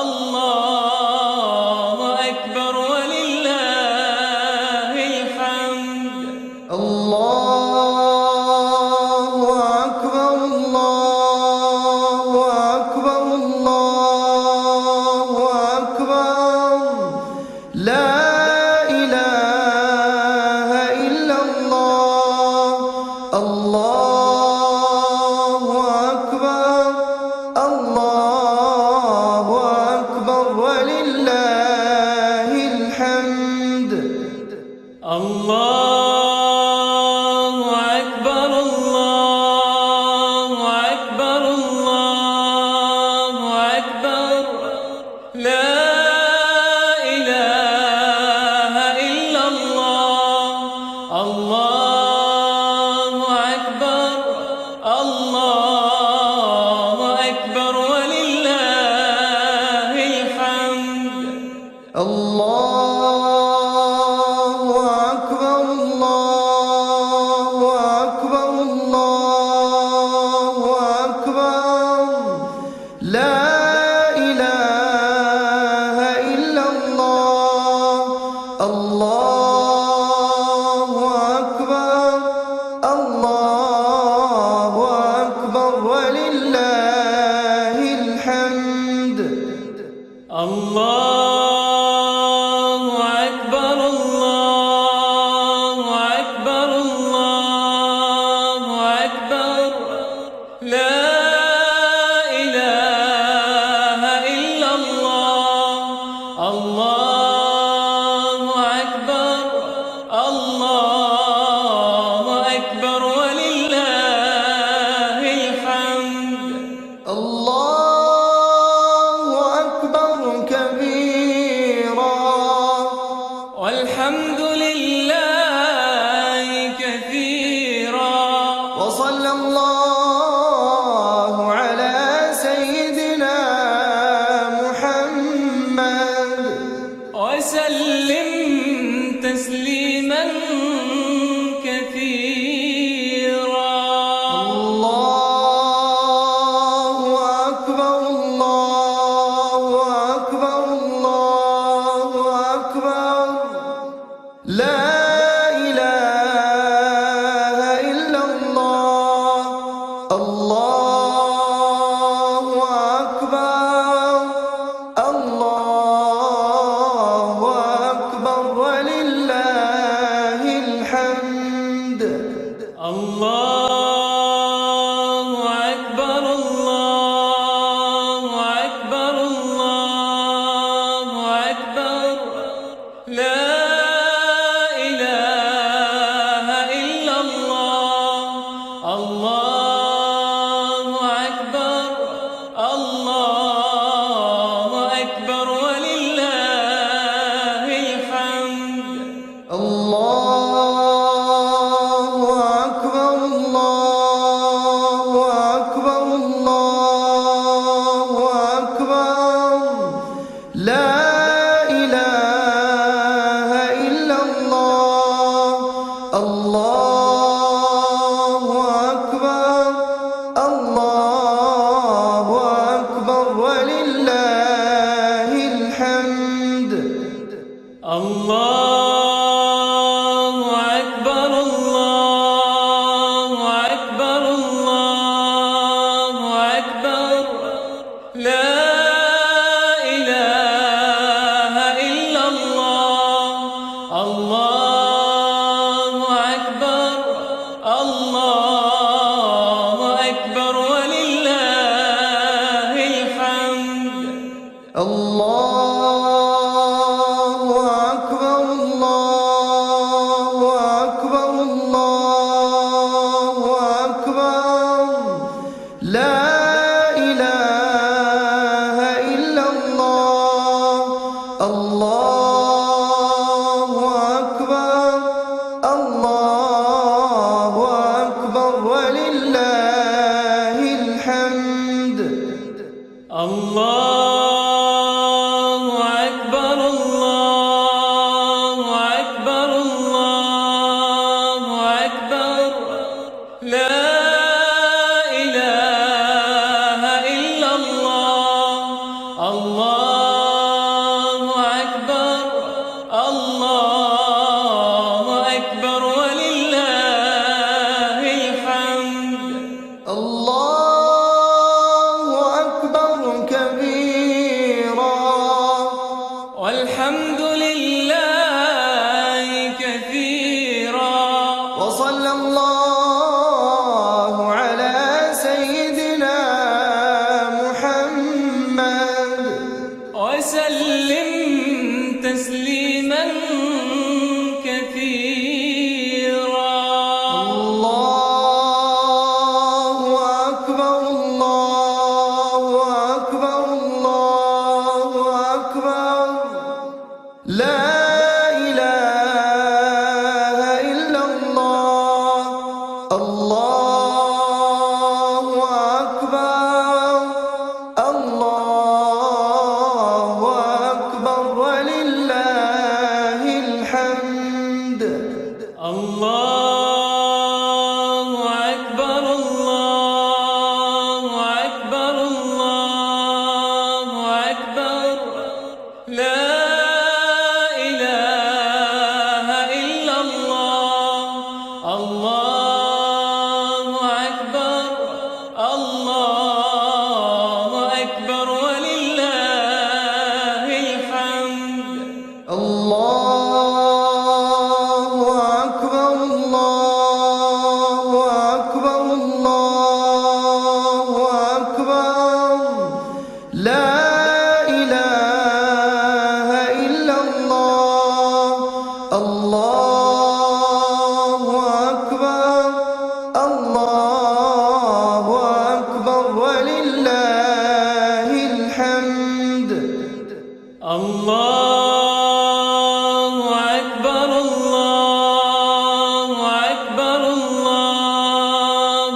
الله أكبر ولله الحمد. الله أكبر الله أكبر الله أكبر لا إله إلا الله. الله أكبر الله أكبر ولله الحمد. الله أكبر الله أكبر الله أكبر لا إله إلا الله. الله أكبر وصلى الله على سيدنا محمد وسلم تسليما كثيرا. الله أكبر الله أكبر الله أكبر لا إله إلا الله. الله أكبر الله أكبر ولله الحمد. الله أكبر الله أكبر الله أكبر لا إله إلا الله. الله أكبر الله أكبر ولله الحمد. الله أكبر الله أكبر الله أكبر لا إله إلا الله. الله أكبر الله أكبر ولله الحمد. الله أكبر الله أكبر الله أكبر لا إله إلا الله. الله أكبر الله أكبر ولله الحمد. الله أكبر الله أكبر الله أكبر لا إله إلا الله. الله أكبر الله أكبر ولله الحمد. الله أكبر الله أكبر الله أكبر لا إله إلا الله. الله أكبر الله أكبر ولله الحمد. الله أكبر كبيرا والحمد لله كثيرا. وصلى الله على سيدنا محمد وسلم تسليما كثيرا. الله أكبر الله أكبر الله أكبر لا إله إلا الله. الله أكبر الله أكبر ولله الحمد. الله أكبر الله أكبر الله أكبر لا إله إلا الله. الله أكبر الله أكبر ولله الحمد. الله أكبر الله أكبر الله أكبر لا إله إلا الله. الله أكبر الله أكبر ولله الحمد. الله أكبر الله أكبر الله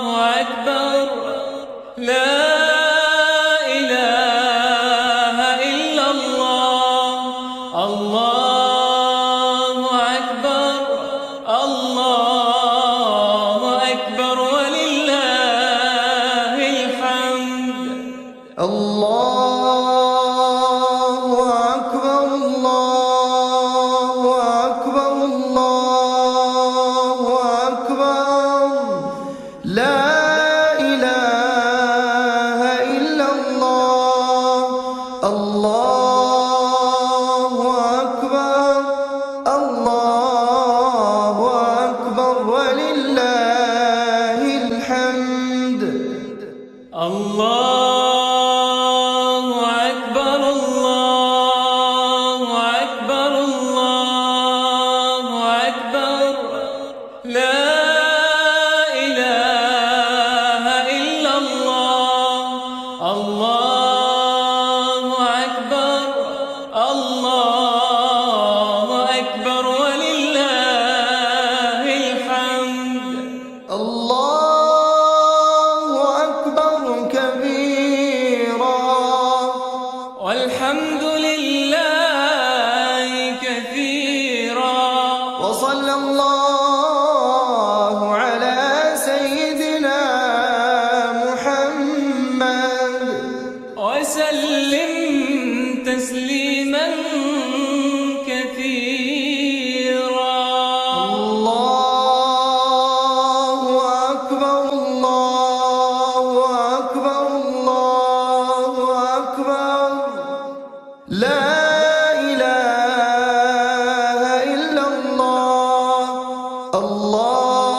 الله أكبر الله أكبر الله أكبر لا إله إلا الله الله أكبر الله أكبر ولله الحمد الله أكبر الله أكبر الله أكبر لا إله إلا الله الله أكبر الله أكبر ولله الحمد الله أكبر كبيرا والحمد لله كثيرا وصلى الله على سيدنا محمد وسلم تسليما كثيرا الله أكبر الله أكبر الله أكبر لا إله إلا الله الله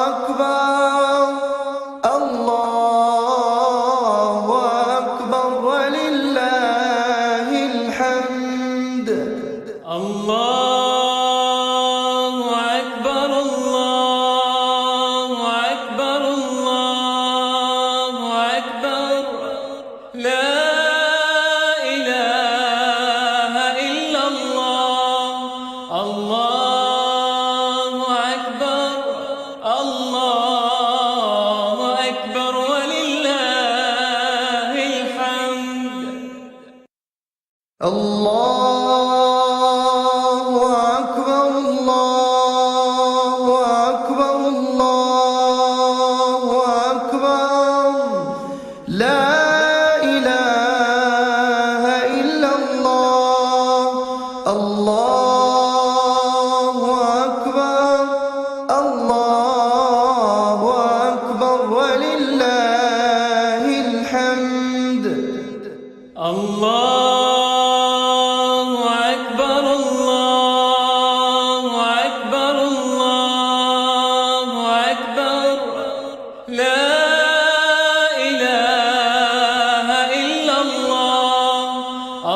أكبر الله أكبر ولله الحمد الله أكبر الله أكبر الله أكبر لا إله إلا الله الله أكبر الله أكبر ولله الحمد الله أكبر الله أكبر الله أكبر لا إله إلا الله الله أكبر الله أكبر ولله الحمد الله أكبر الله أكبر الله أكبر لا إله إلا الله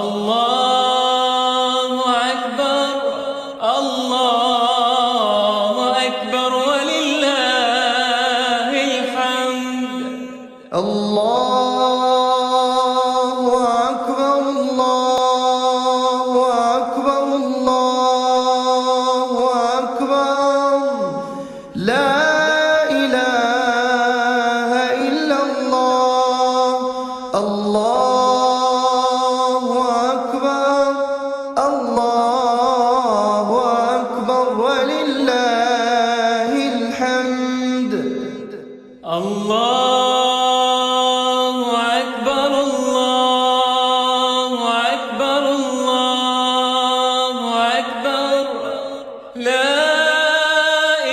الله أكبر الله أكبر ولله الحمد الله أكبر الله أكبر الله أكبر لا إله إلا الله الله أكبر الله أكبر ولله الحمد الله أكبر الله أكبر الله أكبر لا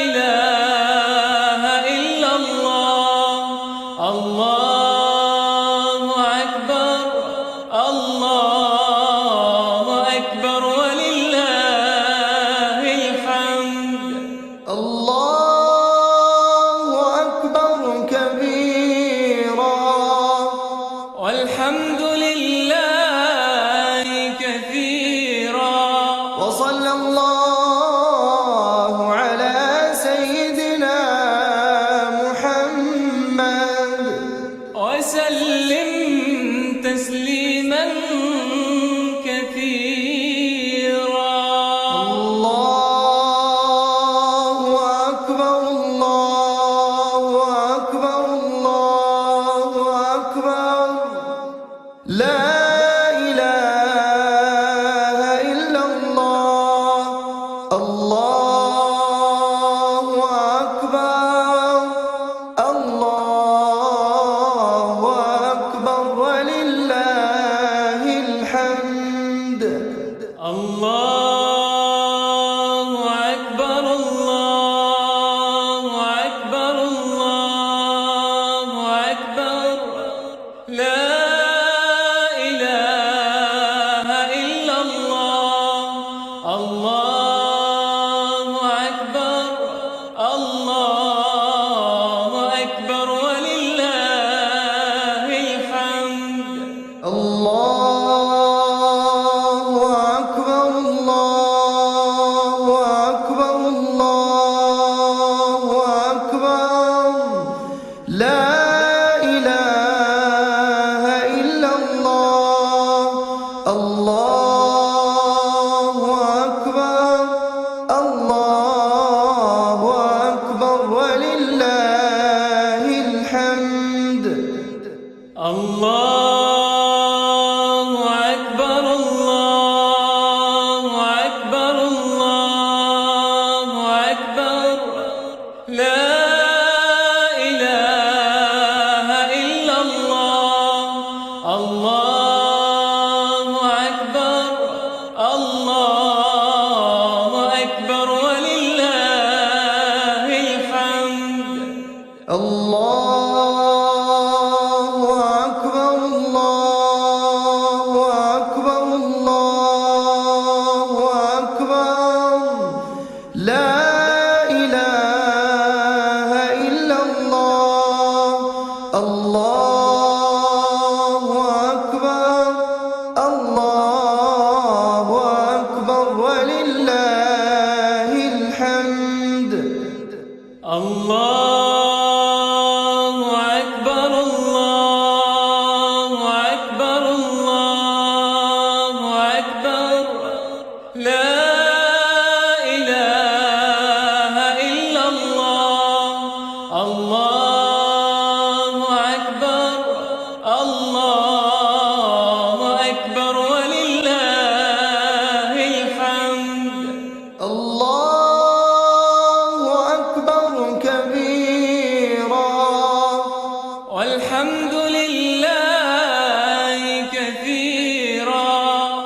إله إلا الله الله أكبر الله أكبر ولله الحمد الله أكبر كبيرا الله أكبر الله أكبر الله أكبر لا إله إلا الله الله أكبر الله أكبر ولله الحمد الله أكبر الله أكبر الله أكبر لا إله إلا الله الله أكبر الله أكبر ولله الحمد الله أكبر كبيرا والحمد لله كثيرا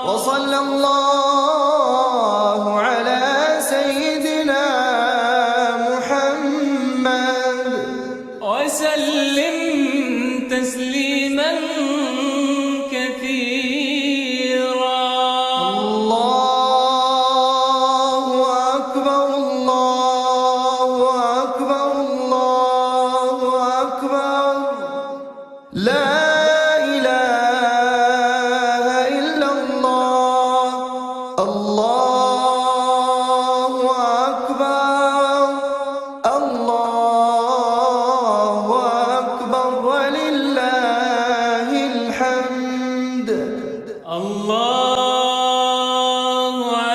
وصلى الله على سيدنا محمد وسلم تسليما كثيرا الله أكبر الله أكبر الله أكبر لا إله إلا الله الله أكبر الله أكبر ولله الحمد الله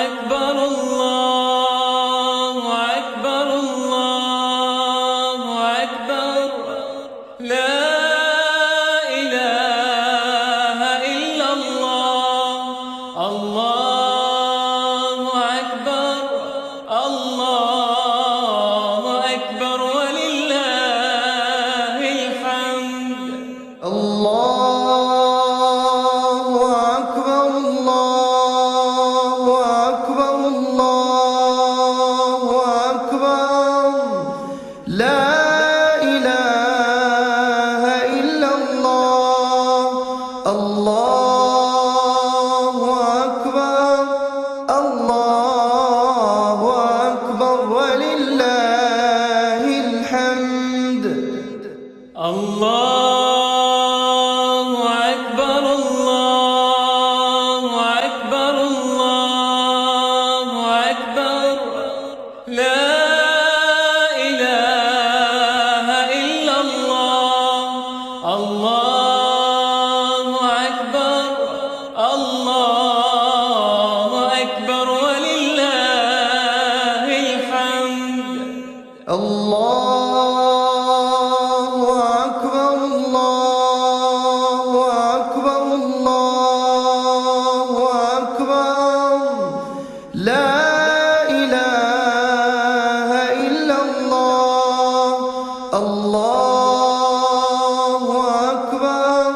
أكبر الله أكبر الله أكبر لا إله إلا الله الله أكبر الله أكبر ولله الحمد الله أكبر الله أكبر الله أكبر لا إله إلا الله الله أكبر الله أكبر ولله الحمد الله أكبر الله أكبر الله أكبر لا إله إلا الله الله أكبر الله أكبر ولله الحمد الله أكبر الله أكبر الله أكبر لا إله إلا الله الله أكبر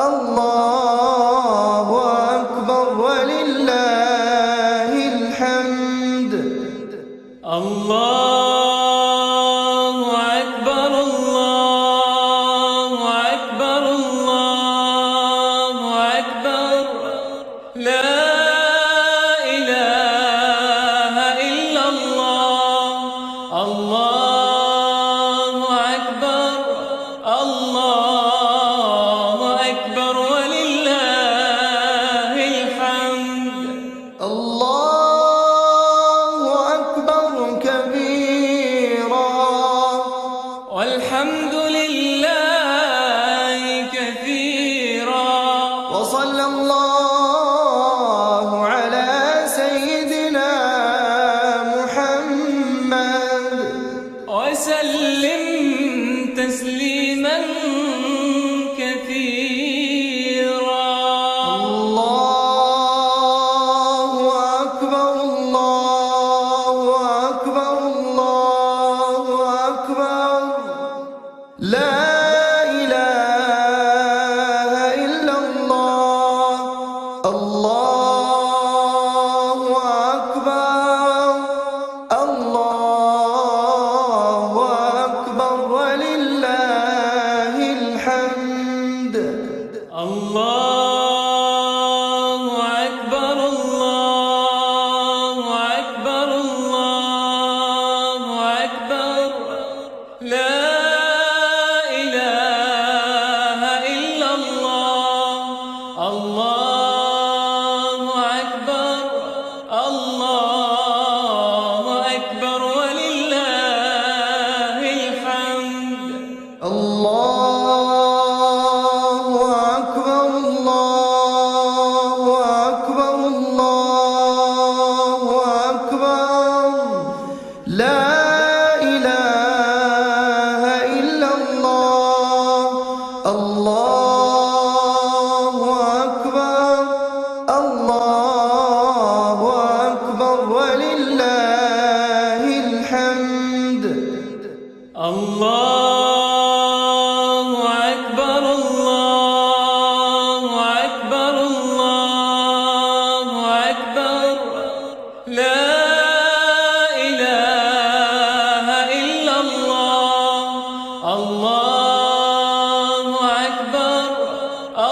الله أكبر ولله الحمد الله أكبر الله أكبر الله أكبر لا إله إلا الله الله أكبر الله أكبر ولله الحمد الله أكبر كبيرا والحمد لله كثيرا وصلى الله على سيدنا محمد وسلم تسليما كثيرا الله أكبر الله أكبر الله أكبر لا إله إلا الله الله أكبر الله أكبر ولله الله أكبر الله أكبر الله أكبر لا إله إلا الله الله أكبر الله أكبر ولله الحمد الله أكبر الله أكبر الله أكبر لا إله إلا الله الله أكبر الله أكبر ولله الحمد الله أكبر الله أكبر الله أكبر لا إله إلا الله الله أكبر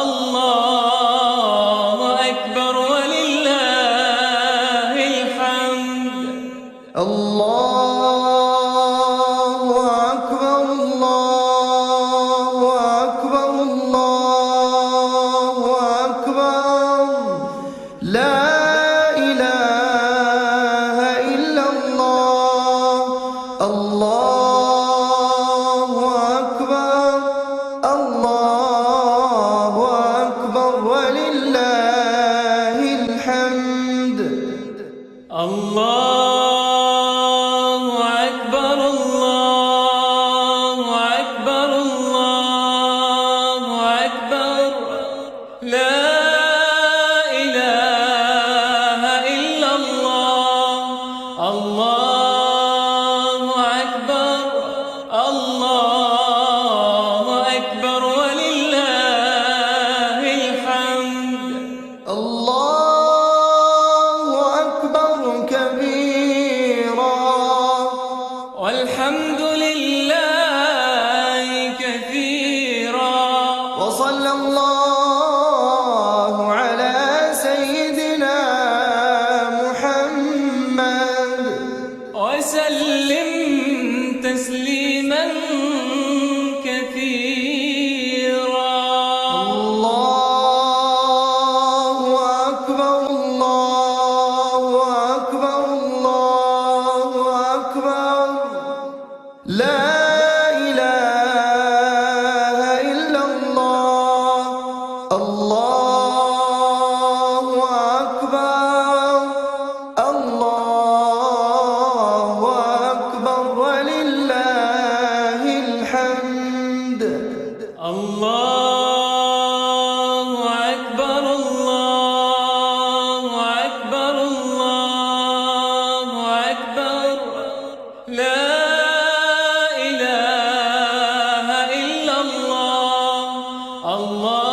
الله أكبر ولله الحمد الله أكبر الله أكبر الله أكبر لا إله إلا الله الله أكبر الله أكبر ولله الحمد الله أكبر الله أكبر الله أكبر لا إله إلا الله الله أكبر الله أكبر ولله الحمد الله أكبر كبيرا والحمد لله كثيرا وصلى الله على سيدنا محمد وسلم تسليما كثيرا الله أكبر الله أكبر الله أكبر لا إله إلا الله الله أكبر الله أكبر ولله الحمد الله أكبر الله أكبر الله أكبر لا إله إلا الله الله